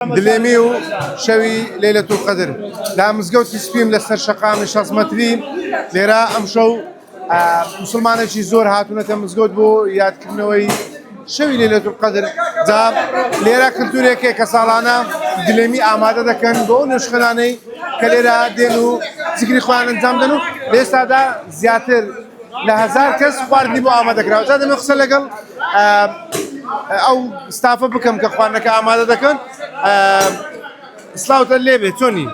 دلێمی و شەوی لەیلەتول قەدر لا مزگەوتی سپیم لەسەر شەقامی 6 مەتری لێرە ئەم شەو موسڵمانێکی زۆر هاتوونەتە مزگەوت بۆ یادکردنەوەی شەوی لەیلەتول قەدر جا لێرە کلتورێکێک کە ساڵانە دلێمی ئامادە دەکەن بۆ ئەو نوێژخانانەی کە لێرە دێن و زیکری خۆیان ئەنجام دەن و لێستادا زیاتر لە 1000 کەس خواردنی بۆ ئامادەکراوە. جا دەمێ قسە لەگەڵ ئەو ستافە بکەم کە خواردنەکە ئامادە دەکەن. سلااوتە لێبێ چۆنی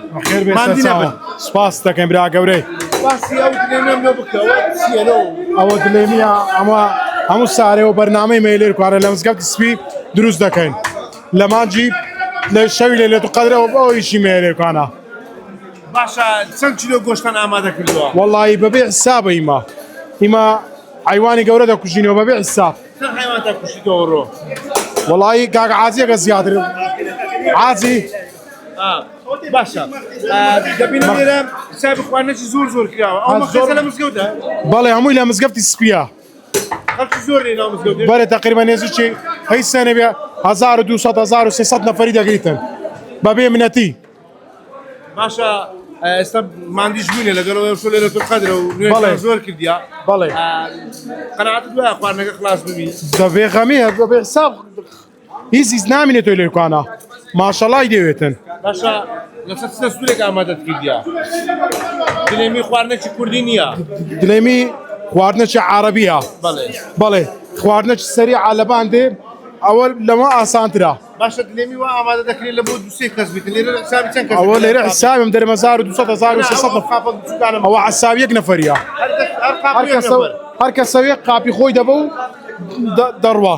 سپاس دەکەم برا گەورەی باسی ئەو دلێمیم لێ بکەوە چیەوە ئەوە دلێمیە ئەمە هەموو سارێەوە بەرنامەی مەیلێر کوارە لە مزگەوتی سپی دروست دەکەین لە مانجی لە شەوی لەیلەتول قەدرەوە بۆ ئەویشی مەیلێرکانە. باشە چەند کیلۆ گۆشتان ئامادە کردووە؟ وەڵڵی بەبێ حسابە ئیمە حیوانی گەورە دەکوژینەوە بەبێ حساب. چەند حیوانتان کوشتیتەوە ڕۆ؟ وەڵی کاکە عازیەکە زیاتر عازی باشە دەبینە لێرە حسابی خواردنێکی زۆر کراوە ئەو مەخصوصە لە مزگەوتە؟ بەڵێ هەمووی لە مزگەوتی سپیە خەڵکی زۆر لێ ناو مزگەوت بەڵێ تقریبا نێزیکی هەی سەنە بێ 1200-1300 نەفەری دەگریتن بەبێ منەتی. باشە ئێستا ماندیش بووینە لەگەڵەوە شۆ لەیلەتول قەدرە و نوێژ زۆر کردیا. بەڵێ قەناعەتت وایە خواردنەکە خلاص ببی؟ دەبێ غەمیە بەبێ حساب هیچ نامینێت تۆی لێرکانە ماشەڵای دەوێتن. باشە لەسەر چ دەستورێک ئامادەت کردیا؟ دلێمی خواردنێکی کوردی نییە؟ دلێمی خواردنێکی عەرەبیە. بەڵێ خواردنێکی سەریعە لە باندێ ئەوە لەمە ئاسانترە. باشە دلێمی وا ئامادە دەکرێت لە بۆ دووسێ کەس بیت لێرە حسابی چەند کەس؟ ئەوە لێرە حسابم دەرمە 1200-1300 ئەوە حسابی یەک نەفەریە هەر کەسەوێ قاپی خۆی دەبە و دەڕوا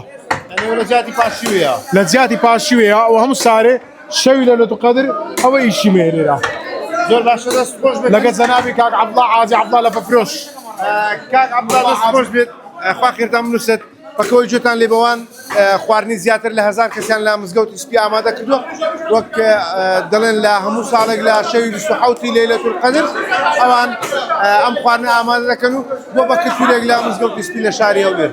لە جیاتی پاشیوەیە لە جیاتی پاشیوەیە ئەوە هەموو سارێ شەوی لەیلەتول قەدر ئەوە ئیشی مێرێرە. زۆر باشە دەست خۆش بێت لەگە جەنابی کاک عەبدوڵڵا عازی عەبدوڵڵا لە فەفرۆش. کاک عەبدوڵڵا دەست خۆش بێت خوا خێرتان بنووسێت بەکەوەی گوێتان لێ بەوان خواردنی زیاتر لە 1000 کەسیان لە مزگەوتی سپی ئامادە کردووە وەک دەڵێن لە هەموو ساڵێک لە شەوی 27 لەیلەتول قەدر ئەوان ئەم خواردنە ئامادە دەکەن و بۆ بە کلتورێک لە مزگەوتی سپی لە شاری هەولێر.